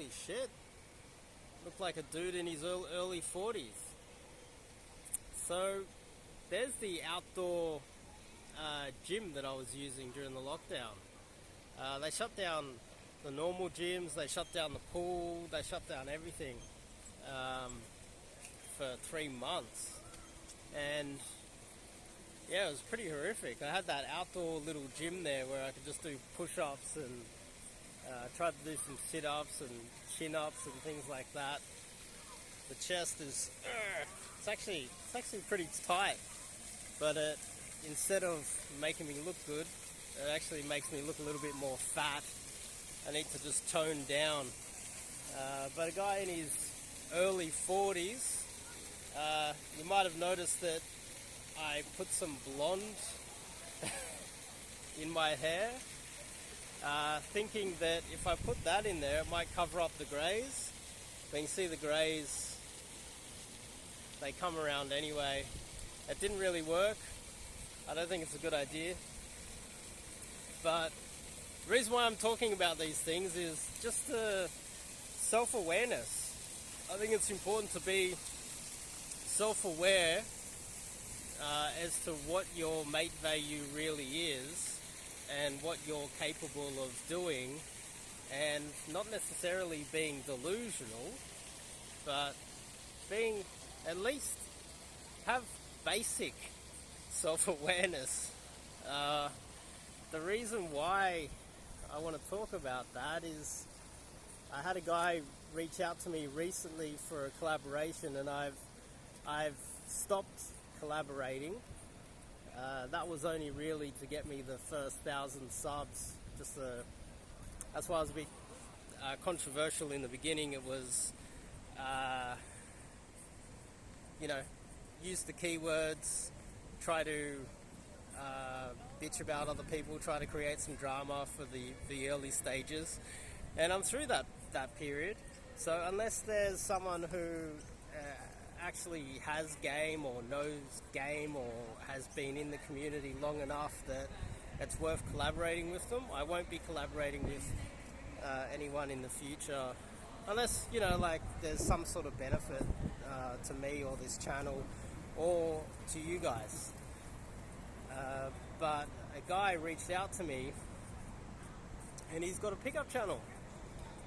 holy shit, looked like a dude in his early 40s. So there's the outdoor gym that I was using during the lockdown. They shut down the normal gyms, they shut down the pool, they shut down everything for 3 months. And yeah, it was pretty horrific. I had that outdoor little gym there where I could just do push-ups and try to do some sit-ups and chin-ups and things like that. The chest is, it's actually pretty tight, but instead of making me look good, it actually makes me look a little bit more fat. I need to just tone down. But a guy in his early 40s, you might have noticed that I put some blonde in my hair, thinking that if I put that in there, it might cover up the greys. But you can see the greys, they come around anyway. It didn't really work. I don't think it's a good idea. But the reason why I'm talking about these things is just self-awareness. I think it's important to be self-aware as to what your mate value really is and what you're capable of doing, and not necessarily being delusional, but being, at least have basic self-awareness. The reason why I want to talk about that is I had a guy reach out to me recently for a collaboration, and I've stopped collaborating. That was only really to get me the first 1,000 subs. That's why I was a bit controversial in the beginning. It was, use the keywords, try to bitch about other people, try to create some drama for the early stages. And I'm through that period. So unless there's someone who actually has game or knows game or has been in the community long enough that it's worth collaborating with them, I won't be collaborating with anyone in the future unless, there's some sort of benefit to me or this channel or to you guys. But a guy reached out to me and he's got a pickup channel.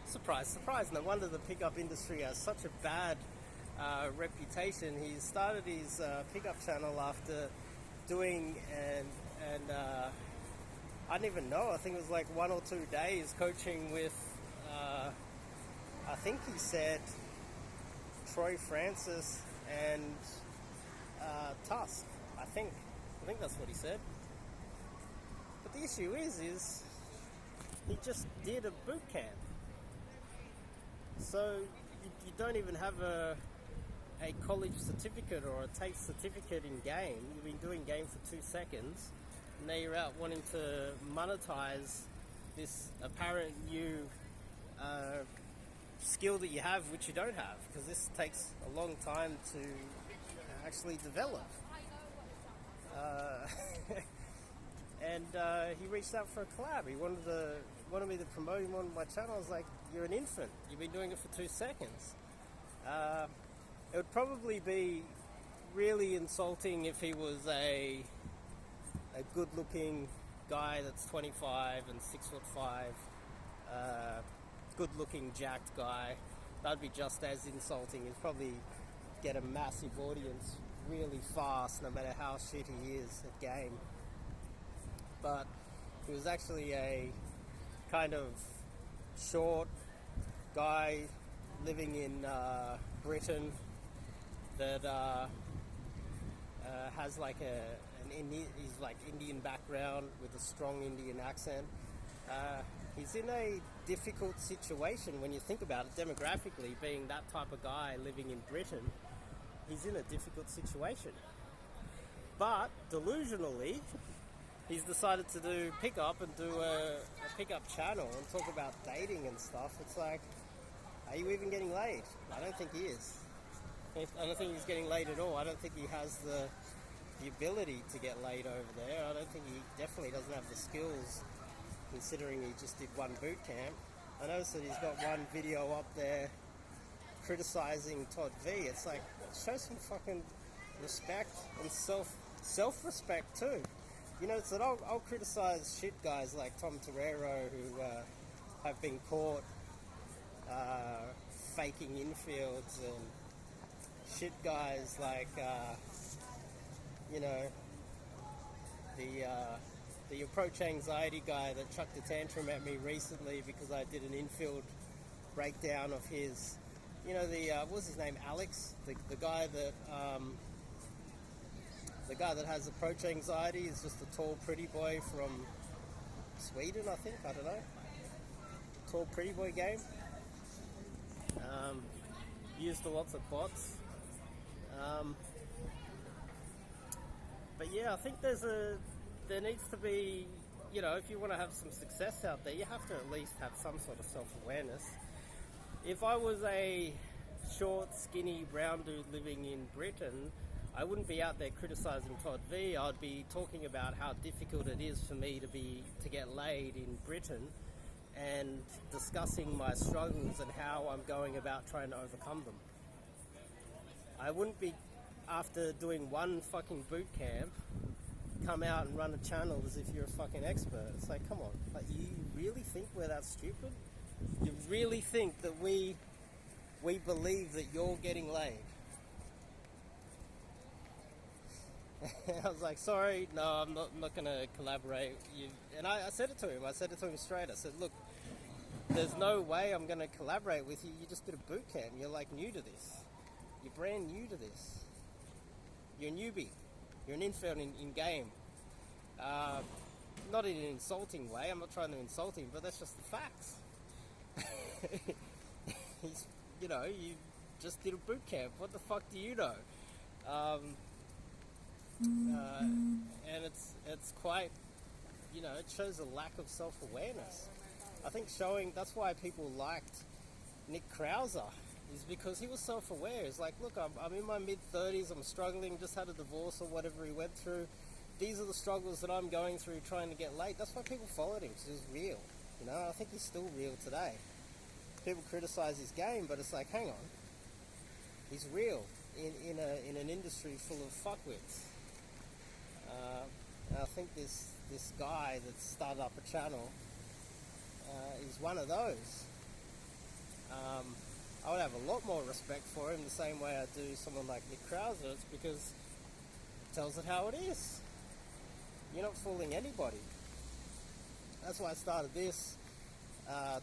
Surprise, surprise. No wonder the pickup industry has such a bad reputation. He started his pickup channel after doing and I didn't even know. I think it was like 1 or 2 days coaching with I think he said Troy Francis and Tusk. I think that's what he said. But the issue is he just did a boot camp. So you don't even have a college certificate or a TAFE certificate in game. You've been doing game for 2 seconds. And now you're out wanting to monetize this apparent new skill that you have, which you don't have, because this takes a long time to actually develop. And he reached out for a collab. He wanted me to promote him on my channel. I was like, you're an infant. You've been doing it for 2 seconds. It would probably be really insulting if he was a good-looking guy that's 25 and 6'5", good-looking, jacked guy. That'd be just as insulting. He'd probably get a massive audience really fast, no matter how shit he is at game. But he was actually a kind of short guy living in Britain that has like he's like Indian background with a strong Indian accent. He's in a difficult situation when you think about it demographically, being that type of guy living in Britain. He's in a difficult situation. But delusionally, he's decided to do pickup and do a pickup channel and talk about dating and stuff. It's like, are you even getting laid? I don't think he is. I don't think he's getting laid at all. I don't think he has the ability to get laid over there. I don't think he definitely doesn't have the skills, considering he just did one boot camp. I noticed that he's got one video up there criticizing Todd V. It's like, show some fucking respect and self-respect too. You know, it's that I'll criticize shit guys like Tom Torero who have been caught faking infields, and shit guys like you know, the approach anxiety guy that chucked a tantrum at me recently because I did an infield breakdown of his. You know, what was his name? Alex, the guy that has approach anxiety is just a tall, pretty boy from Sweden, I think. I don't know. Tall, pretty boy game. Used lots of bots. But yeah, I think there needs to be, you know, if you want to have some success out there, you have to at least have some sort of self-awareness. If I was a short, skinny, brown dude living in Britain, I wouldn't be out there criticizing Todd V. I'd be talking about how difficult it is for me to get laid in Britain, and discussing my struggles and how I'm going about trying to overcome them. I wouldn't be, after doing one fucking boot camp, come out and run a channel as if you're a fucking expert. It's like, come on, like, you really think we're that stupid? You really think that we believe that you're getting laid? I was like, sorry, no, I'm not going to collaborate. And I said it to him. I said it to him straight. I said, look, there's no way I'm going to collaborate with you. You just did a boot camp. You're like new to this. You're brand new to this. You're a newbie. You're an infield in game. Not in an insulting way. I'm not trying to insult him, but that's just the facts. You know, you just did a boot camp. What the fuck do you know? And it's quite, you know, it shows a lack of self-awareness. I think that's why people liked Nick Krauser, is because he was self-aware. It's like, look, I'm in my mid-30s, I'm struggling, just had a divorce or whatever he went through. These are the struggles that I'm going through trying to get laid. That's why people followed him, because he was real. You know, I think he's still real today. People criticize his game, but it's like, hang on, he's real in an industry full of fuckwits. And I think this guy that started up a channel is one of those. I would have a lot more respect for him the same way I do someone like Nick Krauser. It's because he tells it how it is. You're not fooling anybody. That's why I started this,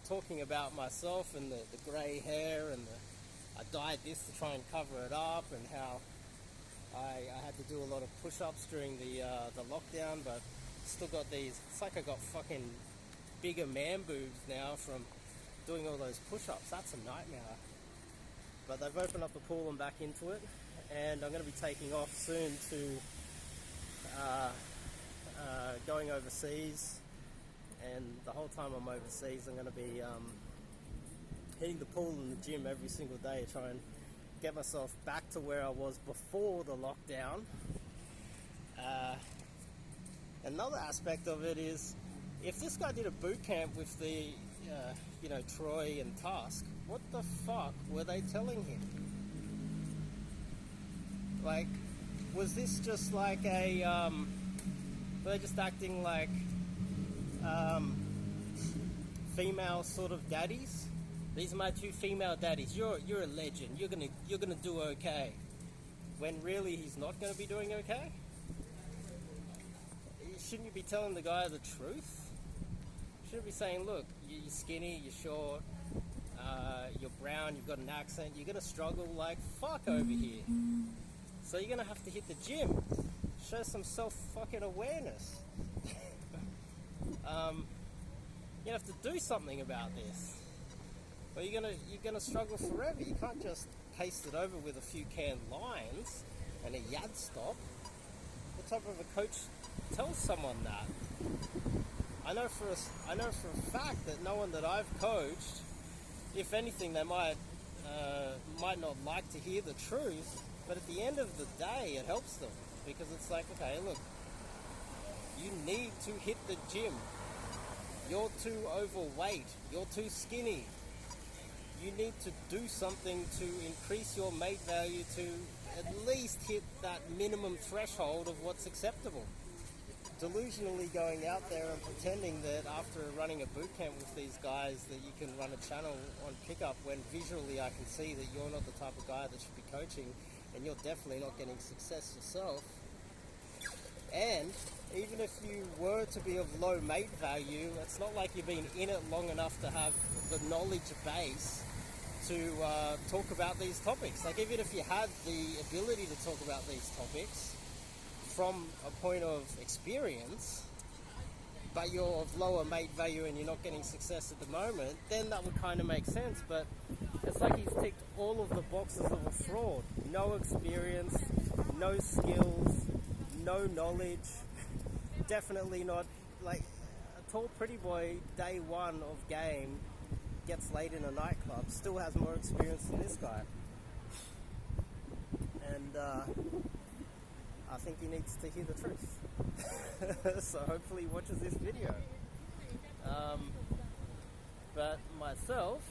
talking about myself and the grey hair, and I dyed this to try and cover it up, and how I had to do a lot of push-ups during the lockdown, but still got these. It's like I got fucking bigger man boobs now from doing all those push-ups. That's a nightmare. But they've opened up the pool and back into it, and I'm going to be taking off soon to going overseas. And the whole time I'm overseas, I'm going to be hitting the pool and the gym every single day, try and get myself back to where I was before the lockdown. Another aspect of it is, if this guy did a boot camp with the, you know, Troy and Tusk, what the fuck were they telling him? Like, was this just like a, were they just acting like female sort of daddies? These are my two female daddies. You're a legend. You're gonna do okay. When really he's not gonna be doing okay. Shouldn't you be telling the guy the truth? Shouldn't be saying, look, you're skinny, you're short, you're brown, you've got an accent, you're gonna struggle like fuck over here. So you're gonna have to hit the gym. Show some self-fucking awareness. You have to do something about this. Or you're gonna struggle forever. You can't just paste it over with a few canned lines and a yad stop. What type of a coach tells someone that? I know for a fact that no one that I've coached, if anything, they might not like to hear the truth, but at the end of the day, it helps them, because it's like, okay, look, you need to hit the gym. you're too overweight, you're too skinny. You need to do something to increase your mate value to at least hit that minimum threshold of what's acceptable. Delusionally going out there and pretending that after running a boot camp with these guys that you can run a channel on pickup, when visually I can see that you're not the type of guy that should be coaching, and you're definitely not getting success yourself. And even if you were to be of low mate value, it's not like you've been in it long enough to have the knowledge base to talk about these topics. Like, even if you had the ability to talk about these topics from a point of experience, but you're of lower mate value and you're not getting success at the moment, then that would kind of make sense. But it's like he's ticked all of the boxes of a fraud. No experience, no skills, no knowledge, definitely not, like, a tall pretty boy day one of game gets laid in a nightclub, still has more experience than this guy. And I think he needs to hear the truth. So hopefully he watches this video. But myself,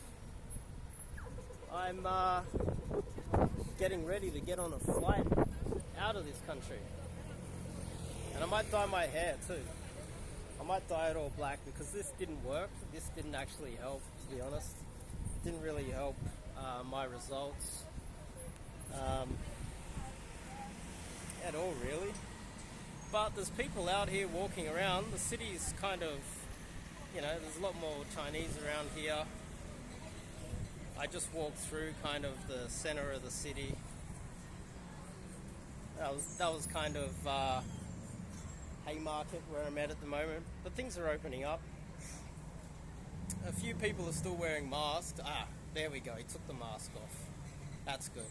I'm getting ready to get on a flight out of this country. And I might dye my hair too. I might dye it all black because this didn't work. This didn't actually help, to be honest. It didn't really help my results at all, really. But there's people out here walking around. The city is kind of, there's a lot more Chinese around here. I just walked through kind of the center of the city. That was kind of Haymarket where I'm at the moment, but things are opening up. A few people are still wearing masks. There we go, he took the mask off. That's good.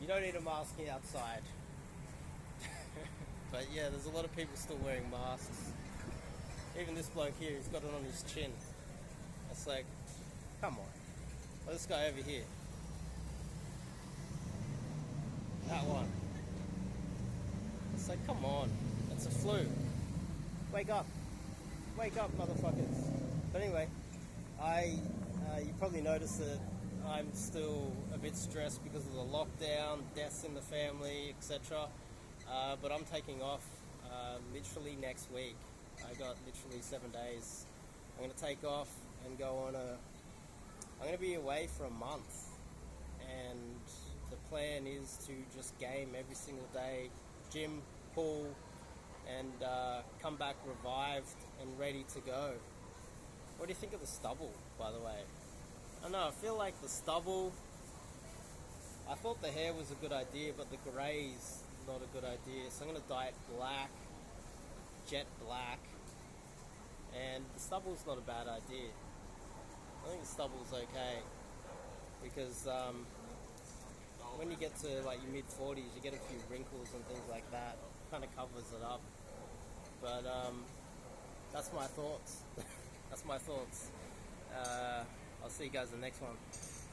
You don't need a mask outside. But yeah, there's a lot of people still wearing masks. Even this bloke here, he's got it on his chin. It's like, come on. Well, this guy over here. That one. It's like, come on. It's a flu. Wake up. Wake up, motherfuckers. But anyway, you probably noticed that I'm still a bit stressed because of the lockdown, deaths in the family, etc. But I'm taking off literally next week. I got literally 7 days. I'm going to take off and go on I'm going to be away for a month. And the plan is to just game every single day, gym, pool, and come back revived and ready to go. What do you think of the stubble, by the way? I don't know, I feel like the stubble, I thought the hair was a good idea, but the grey's not a good idea. So I'm going to dye it black, jet black, and the stubble's not a bad idea. I think the stubble's okay, because when you get to like your mid-40s, you get a few wrinkles and things like that. It kind of covers it up. But that's my thoughts. That's my thoughts. I'll see you guys in the next one.